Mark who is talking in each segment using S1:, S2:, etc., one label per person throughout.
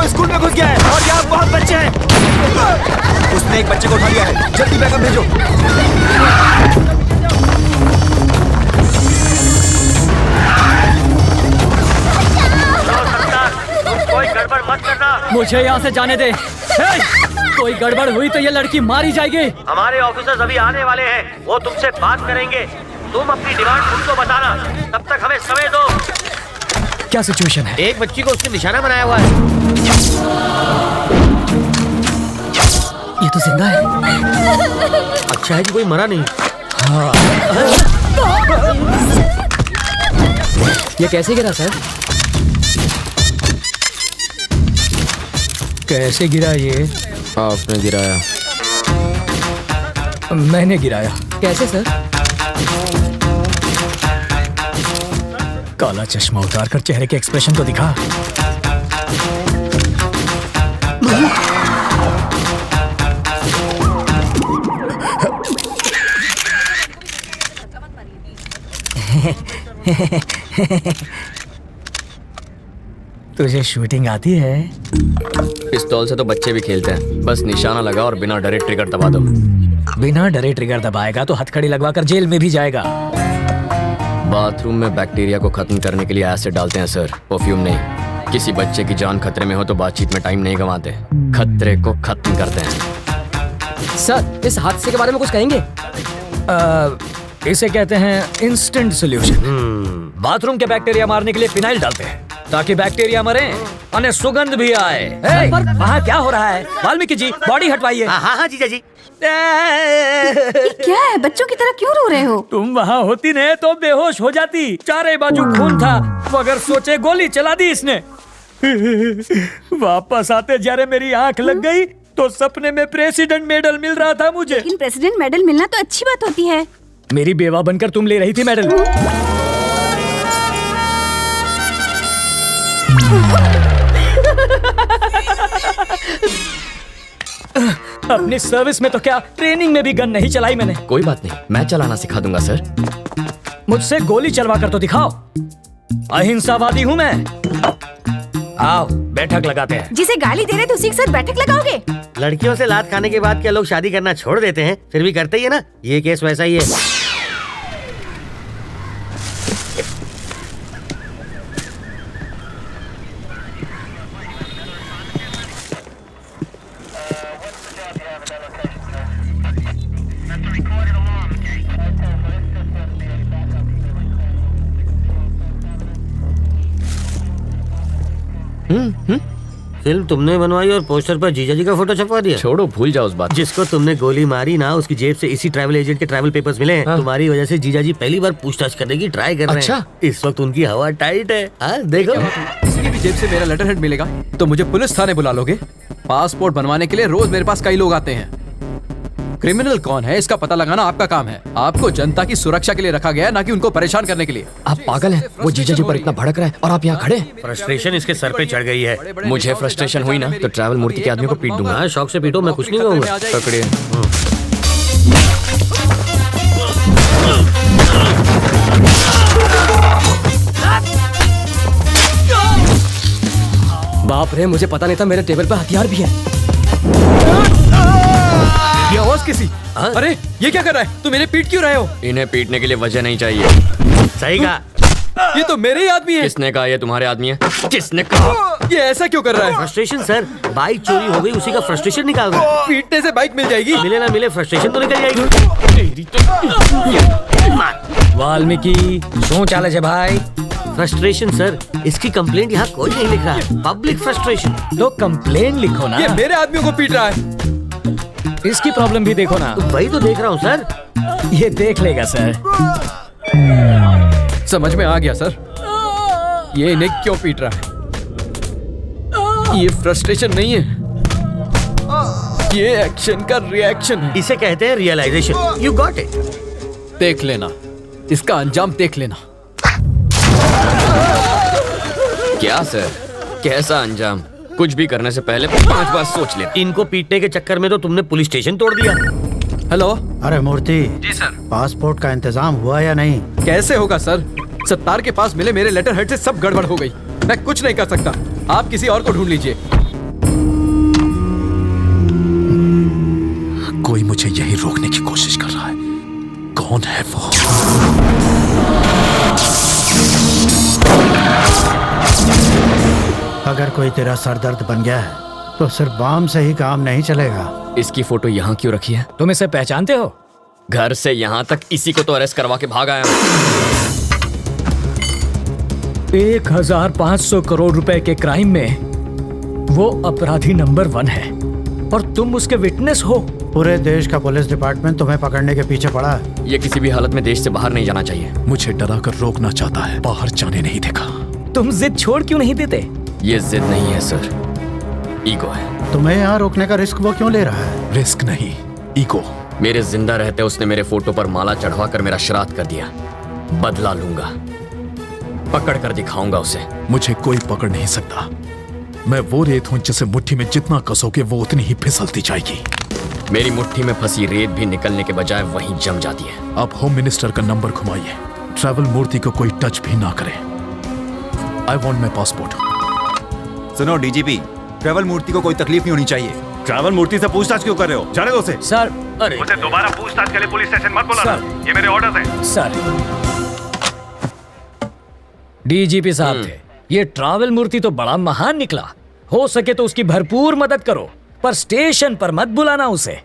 S1: School में घुस गया है और यहाँ बहुत बच्चे हैं। उसने एक बच्चे को उठा लिया है, जल्दी बैकअप भेजो।
S2: कोई गड़बड़ मत करना।
S3: मुझे यहाँ से जाने दे। कोई गड़बड़ हुई तो ये लड़की मारी जाएगी।
S2: हमारे ऑफिसर्स अभी आने वाले हैं, वो तुमसे बात करेंगे। तुम अपनी डिमांड उनको बताना, तब तक हमें समय दो।
S3: क्या सिचुएशन है?
S2: एक बच्ची को उसने निशाना बनाया हुआ है।
S3: ये तो जिंदा है।
S2: अच्छा है कि कोई मरा नहीं।
S3: हाँ। ये कैसे गिरा सर? कैसे गिरा ये?
S1: आपने गिराया।
S3: मैंने गिराया। कैसे सर? काला चश्मा उतार कर चेहरे के एक्सप्रेशन तो दिखा। तुझे शूटिंग आती है?
S1: पिस्तौल से तो बच्चे भी खेलते हैं, बस निशाना लगा और बिना डरे ट्रिगर दबा दो।
S3: बिना डरे ट्रिगर दबाएगा तो हथकड़ी लगवाकर जेल में भी जाएगा।
S1: बाथरूम में बैक्टीरिया को खत्म करने के लिए एसिड डालते हैं सर, परफ्यूम नहीं। किसी बच्चे की जान खतरे में हो तो बातचीत में टाइम नहीं गंवाते, खतरे को खत्म करते हैं।
S3: सर, इस हादसे के बारे में कुछ कहेंगे? इसे कहते हैं इंस्टेंट सॉल्यूशन। बाथरूम के बैक्टीरिया मारने के लिए फिनाइल डालते हैं ताकि बैक्टीरिया मरे और सुगंध भी आए। पर वहाँ क्या हो रहा है? वाल्मीकि जी, बॉडी हटवाइए।
S2: हाँ जीजा जी।
S4: क्या है, बच्चों की तरह क्यों रो रहे हो?
S3: तुम वहाँ होती न तो बेहोश हो जाती। चारे बाजू खून था, मगर सोचे गोली चला दी इसने। वापस आते जरे मेरी आंख लग गई तो सपने में प्रेसिडेंट मेडल मिल रहा था मुझे।
S4: लेकिन प्रेसिडेंट मेडल मिलना तो अच्छी बात होती है।
S3: मेरी बेवा बनकर तुम ले रही थी मेडल। अपनी सर्विस में तो क्या, ट्रेनिंग में भी गन नहीं चलाई मैंने।
S1: कोई बात नहीं, मैं चलाना सिखा दूंगा सर।
S3: मुझसे गोली चलवा कर तो दिखाओ। अहिंसावादी हूँ मैं। आओ बैठक लगाते हैं।
S4: जिसे गाली दे रहे थे उसी के साथ बैठक लगाओगे?
S2: लड़कियों से लात खाने के बाद क्या लोग शादी करना छोड़ देते हैं? फिर भी करते ही है ना। ये केस वैसा ही है। फिल्म तुमने बनवाई और पोस्टर पर जीजा जी का फोटो छपवा दिया।
S1: छोड़ो, भूल जाओ उस बात।
S2: जिसको तुमने गोली मारी ना, उसकी जेब से इसी ट्रैवल एजेंट के ट्रैवल पेपर्स मिले हैं। हाँ। तुम्हारी वजह से जीजा जी पहली बार पूछताछ करने की ट्राई कर रहे हैं। इस वक्त उनकी हवा टाइट है। हाँ देखो,
S5: किसी भी जेब से मेरा लेटर हेड मिलेगा तो मुझे पुलिस थाने बुला लोगे? पासपोर्ट बनवाने के लिए रोज मेरे पास कई लोग आते हैं। क्रिमिनल कौन है इसका पता लगाना आपका काम है। आपको जनता की सुरक्षा के लिए रखा गया है, ना कि उनको परेशान करने के लिए।
S1: आप पागल हैं? वो जीजा जी पर इतना भड़क रहा है और आप यहाँ खड़े।
S2: फ्रस्ट्रेशन इसके सर पे चढ़ गई है।
S1: मुझे फ्रस्ट्रेशन हुई ना तो ट्रैवल मूर्ति के आदमी को पीट दूंगा।
S2: शौक से पीटो, मैं कुछ नहीं कहूँगा।
S1: पकड़िए।
S3: बाप रे, मुझे पता नहीं था मेरे टेबल पे हथियार भी है।
S5: ये आवाज किसी? अरे ये क्या कर रहा है? तुम मेरे पीट क्यों रहे हो?
S1: इन्हें पीटने के लिए वजह नहीं चाहिए।
S2: सही कहा।
S5: ये तो मेरे ही आदमी है।
S1: किसने कहा ये तुम्हारे आदमी है? किसने कहा?
S5: ये ऐसा क्यों कर रहा है?
S2: फ्रस्ट्रेशन सर, बाइक चोरी हो गई, उसी का फ्रस्ट्रेशन निकाल रहा है।
S5: पीटने से बाइक मिल जाएगी?
S2: मिले ना मिले फ्रस्ट्रेशन तो निकल जाएगी।
S3: वाल्मीकि क्यों चाले छे भाई?
S2: फ्रस्ट्रेशन सर, इसकी कंप्लेंट यहाँ कोई नहीं लिख रहा है। Public frustration.
S3: तो कंप्लेन लिखो ना।
S5: ये मेरे आदमियों को पीट रहा है।
S3: इसकी प्रॉब्लम भी देखो ना।
S2: तो वही तो देख रहा हूँ सर।
S3: ये देख लेगा सर।
S5: समझ में आ गया सर, ये इन्हें क्यों पीट रहा है। ये फ्रस्ट्रेशन नहीं है, ये एक्शन का रिएक्शन है।
S2: इसे कहते हैं रियलाइजेशन। You got it.
S5: देख लेना, इसका अंजाम देख लेना।
S1: क्या सर, कैसा अंजाम? कुछ भी करने से पहले 5 बार सोच ले।
S2: इनको पीटने के चक्कर में तो तुमने पुलिस स्टेशन तोड़ दिया।
S5: हेलो।
S6: अरे मूर्ति
S5: जी सर।
S6: पासपोर्ट का इंतजाम हुआ या नहीं?
S5: कैसे होगा सर, सत्तार के पास मिले मेरे लेटर हेड से सब गड़बड़ हो गई। मैं कुछ नहीं कर सकता, आप किसी और को ढूंढ लीजिए।
S7: कोई मुझे यही रोकने की कोशिश कर रहा है। कौन है वो?
S6: अगर कोई तेरा सरदर्द बन गया है तो सिर्फ बम से ही काम नहीं चलेगा।
S1: इसकी फोटो यहाँ क्यों रखी है?
S3: तुम इसे पहचानते हो?
S1: घर से यहाँ तक इसी को तो अरेस्ट करवा के भाग आया हूँ।
S3: 1500 करोड़ रुपए के क्राइम में वो अपराधी नंबर 1 है और तुम उसके विटनेस हो।
S6: पूरे देश का पुलिस डिपार्टमेंट तुम्हें पकड़ने के पीछे पड़ा है।
S1: ये किसी भी हालत में देश से बाहर नहीं जाना चाहिए।
S7: मुझे डरा कर रोकना चाहता है, बाहर जाने नहीं देगा।
S3: तुम जिद छोड़ क्यों नहीं देते?
S1: ये जिद नहीं है सर, ईगो है।
S6: तुम्हें यहाँ रोकने का रिस्क वो क्यों ले रहा है?
S7: रिस्क नहीं, ईगो।
S1: मेरे जिंदा रहते उसने मेरे फोटो पर माला चढ़वा कर मेरा श्राद्ध कर दिया। बदला लूंगा, पकड़ कर दिखाऊंगा उसे।
S7: मुझे कोई पकड़ नहीं सकता। मैं वो रेत हूं जिसे मुट्ठी में जितना कसोगे वो उतनी ही फिसलती जाएगी।
S1: मेरी मुट्ठी में फंसी रेत भी निकलने के बजाय वहीं जम जाती है।
S7: आप होम मिनिस्टर का नंबर घुमाइए, ट्रैवल मूर्ति को कोई टच भी ना करे। I want my passport.
S8: सुनो डीजीपी, ट्रैवल मूर्ति को कोई तकलीफ नहीं होनी चाहिए।
S9: ट्रैवल मूर्ति से पूछताछ क्यों कर रहे हो? जाने दो उसे।
S3: सर,
S2: अरे
S9: मुझे दोबारा पूछताछ के लिए पुलिस स्टेशन मत बुलाना। ये मेरे ऑर्डर्स हैं।
S3: सर, डीजीपी साहब थे। ये ट्रैवल मूर्ति तो बड़ा महान निकला। हो सके तो उसकी भरपूर मदद करो, पर स्टेशन पर मत बुलाना उसे।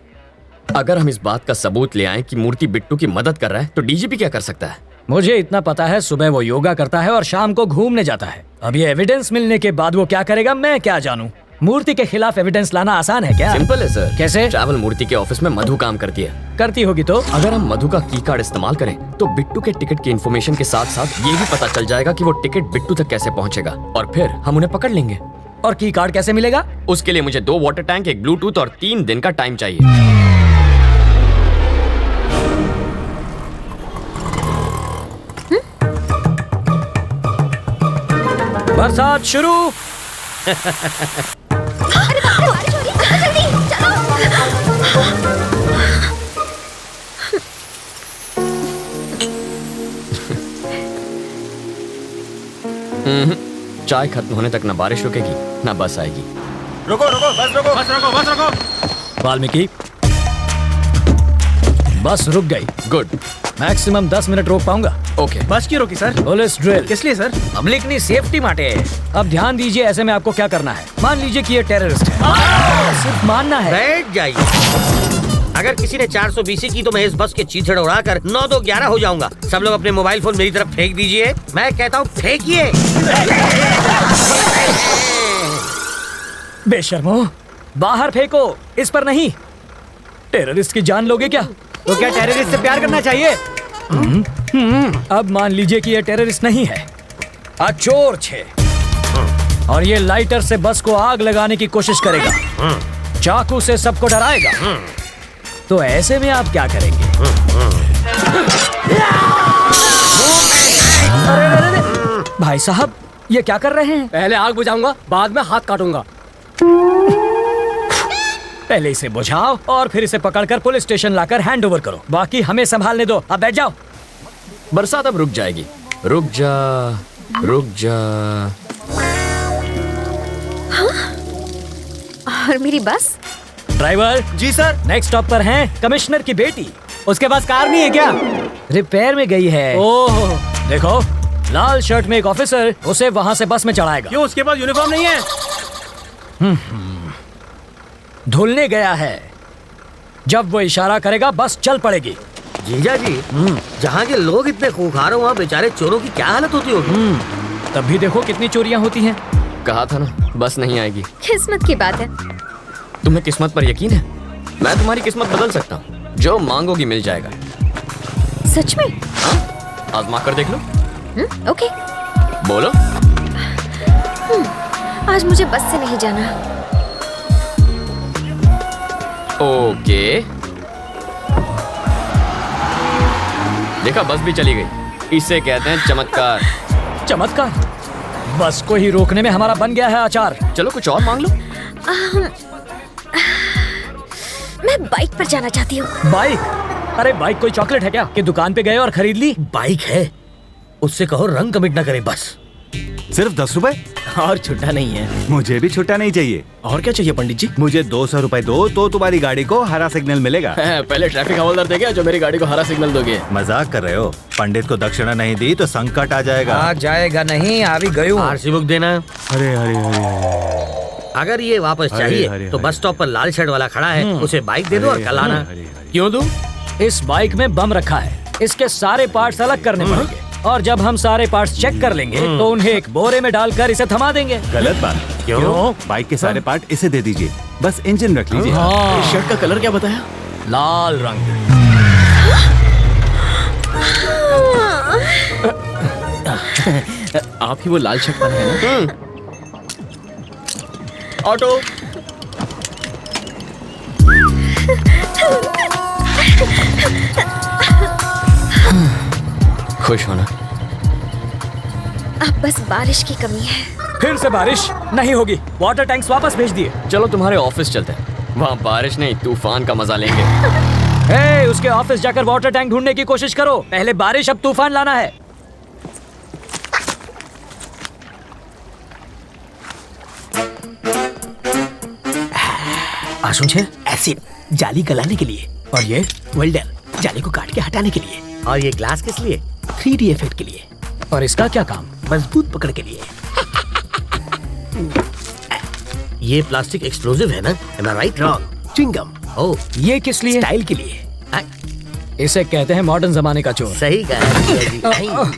S1: अगर हम इस बात का सबूत ले आए कि मूर्ति बिट्टू की मदद कर रहा है तो डीजीपी क्या कर सकता है?
S3: मुझे इतना पता है, सुबह वो योगा करता है और शाम को घूमने जाता है। अब ये एविडेंस मिलने के बाद वो क्या करेगा मैं क्या जानूं? मूर्ति के खिलाफ एविडेंस लाना आसान है क्या?
S1: सिंपल है सर।
S3: कैसे?
S1: ट्रैवल मूर्ति के ऑफिस में मधु काम करती है।
S3: करती होगी तो?
S1: अगर हम मधु का की कार्ड इस्तेमाल करें तो बिट्टू के टिकट की इन्फॉर्मेशन के साथ साथ ये भी पता चल जाएगा कि वो टिकट बिट्टू तक कैसे पहुंचेगा और फिर हम उन्हें पकड़ लेंगे।
S3: और की कार्ड कैसे मिलेगा?
S1: उसके लिए मुझे 2 वाटर टैंक, एक ब्लूटूथ और 3 दिन का टाइम चाहिए।
S3: बरसात शुरू।
S1: चाय खत्म होने तक ना बारिश रुकेगी ना बस आएगी।
S9: रुको रुको, बस रुको, बस रुको, बस रुको।
S3: वाल्मीकि, बस रुक गई।
S1: गुड।
S3: मैक्सिमम 10 मिनट रोक पाऊंगा।
S1: ओके।
S3: बस क्यों रोकी सर? Police drill. किस लिए सर? पब्लिक की सेफ्टी माटे। अब ध्यान दीजिए, ऐसे में आपको क्या करना है। मान लीजिए कि ये टेररिस्ट है। सिर्फ मानना है।
S2: बैठ जाइए। अगर किसी ने 420 की तो मैं इस बस के चीथड़ उड़ाकर 9-2-11 हो जाऊंगा। सब लोग अपने मोबाइल फोन मेरी तरफ फेंक दीजिए। मैं कहता हूँ फेंकिए।
S3: बेशर्मो, बाहर फेंको, इस पर नहीं। टेररिस्ट की जान लोगे क्या? तो क्या टेररिस्ट से प्यार करना चाहिए? अब मान लीजिए कि ये टेररिस्ट नहीं है, अचोर छे, और ये लाइटर से बस को आग लगाने की कोशिश करेगा, चाकू से सबको डराएगा। तो ऐसे में आप क्या करेंगे? अरे, भाई साहब ये क्या कर रहे हैं?
S10: पहले आग बुझाऊंगा, बाद में हाथ काटूंगा।
S3: पहले इसे बुझाओ और फिर इसे पकड़कर पुलिस स्टेशन लाकर हैंड ओवर करो। बाकी हमें संभालने दो। अब बैठ जाओ।
S1: बरसात अब रुक जाएगी। रुक जा, रुक जा।
S4: और मेरी बस?
S3: ड्राइवर
S9: जी सर।
S3: नेक्स्ट स्टॉप पर हैं कमिश्नर की बेटी। उसके पास कार नहीं है क्या? रिपेयर में गई है। ओह, देखो लाल शर्ट में एक ऑफिसर उसे वहां से बस में चढ़ाएगा।
S10: क्यों, उसके पास यूनिफॉर्म नहीं है?
S3: धुलने गया है। जब वो इशारा करेगा बस चल पड़ेगी।
S2: जीजा जी, जहाँ के लोग इतने खूंखार हो वहाँ बेचारे चोरों की क्या हालत होती होगी?
S3: तब भी देखो कितनी चोरियां होती हैं।
S1: कहा था ना बस नहीं आएगी।
S4: किस्मत की बात है।
S1: तुम्हें किस्मत पर यकीन है? मैं तुम्हारी किस्मत बदल सकता हूँ। जो मांगोगी मिल जाएगा।
S4: सच में?
S1: हाँ, आजमा कर देख लो।
S4: ओके।
S1: बोलो।
S4: आज मुझे बस से नहीं जाना।
S1: ओके। देखा, बस भी चली गई। इसे कहते हैं चमत्कार।
S3: चमत्कार? बस को ही रोकने में हमारा बन गया है आचार।
S1: चलो कुछ और मांग लो।
S4: मैं बाइक पर जाना चाहती हूँ।
S3: बाइक? अरे बाइक कोई चॉकलेट है क्या कि दुकान पे गए और खरीद ली?
S2: बाइक है, उससे कहो रंग कमिट ना करे बस।
S8: सिर्फ 10 रुपए?
S10: और छुट्टा नहीं है।
S8: मुझे भी छुट्टा नहीं चाहिए।
S10: और क्या चाहिए पंडित जी?
S8: मुझे 200 रुपए दो तो तुम्हारी गाड़ी को हरा सिग्नल मिलेगा।
S1: पहले ट्रैफिक हवलदार देगा जो मेरी गाड़ी को हरा सिग्नल दोगे।
S8: मजाक कर रहे हो? पंडित को दक्षिणा नहीं दी तो संकट आ जाएगा।
S3: आ जाएगा नहीं, आ भी गई हूँ।
S2: आरसी बुक देना।
S8: अरे अरे अरे
S2: अगर ये वापस चाहिए
S8: अरे,
S2: तो
S8: अरे।
S2: बस स्टॉप पर लाल शर्ट वाला खड़ा है, उसे बाइक दे दो और कल आना।
S3: क्यों दूं? इस बाइक में बम रखा है, इसके सारे पार्ट्स अलग करने पड़ेंगे और जब हम सारे पार्ट्स चेक कर लेंगे तो उन्हें एक बोरे में डालकर इसे थमा देंगे।
S8: गलत बात।
S2: क्यों?
S8: बाइक के सारे पार्ट इसे दे दीजिए, बस इंजन रख लीजिए।
S10: शर्ट का कलर क्या बताया?
S3: लाल रंग।
S10: आप ही वो लाल शर्ट वाले हैं ना?
S1: ऑटो। खुश होना।
S4: अब बस बारिश की कमी है।
S3: फिर से बारिश नहीं होगी, वाटर टैंक्स वापस भेज दिए।
S1: चलो तुम्हारे ऑफिस चलते हैं, वहाँ बारिश नहीं तूफान का मजा लेंगे।
S3: हे, उसके ऑफिस जाकर वाटर टैंक ढूंढने की कोशिश करो। पहले बारिश, अब तूफान लाना है।
S10: आशुन छे एसिड जाली गलाने के लिए, और ये वेल्डर जाली को काट के हटाने के लिए,
S2: और ये ग्लास किस लिए?
S10: 3D इफेक्ट के लिए,
S3: और इसका क्या काम?
S10: मजबूत पकड़ के लिए।
S2: ये प्लास्टिक एक्सप्लोसिव है ना? Am I right?
S10: Wrong. Chewing gum.
S2: Oh,
S3: ये किस लिए?
S10: स्टाइल के लिए।
S3: इसे कहते हैं मॉडर्न जमाने का चोर।
S2: सही कहा।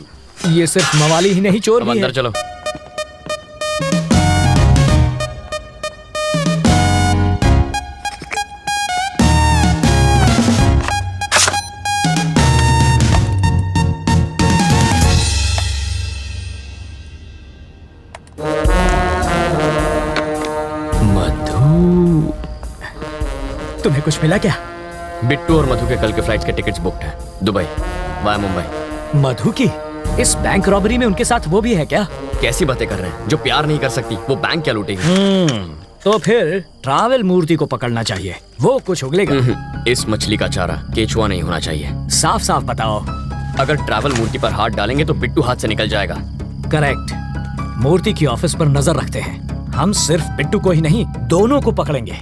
S3: ये सिर्फ मवाली ही नहीं, चोर
S1: अब
S3: भी
S1: अंदर
S3: है।
S1: चलो। मधु।
S3: तुम्हें कुछ मिला क्या?
S1: बिट्टू और मधु के कल के फ्लाइट्स के टिकट्स बुकड हैं, दुबई वाया मुंबई।
S3: मधु की इस बैंक रॉबरी में उनके साथ वो भी है क्या?
S1: कैसी बातें कर रहे हैं? जो प्यार नहीं कर सकती वो बैंक क्या लूटेगी?
S3: तो फिर ट्रैवल मूर्ति को पकड़ना चाहिए, वो कुछ उगलेगा।
S1: इस मछली का चारा केचुआ नहीं होना चाहिए।
S3: साफ साफ बताओ।
S1: अगर ट्रैवल मूर्ति पर हाथ डालेंगे तो बिट्टू हाथ से निकल जाएगा।
S3: करेक्ट। मूर्ति की ऑफिस पर नजर रखते हैं। हम सिर्फ बिट्टू को ही नहीं, दोनों को पकड़ेंगे।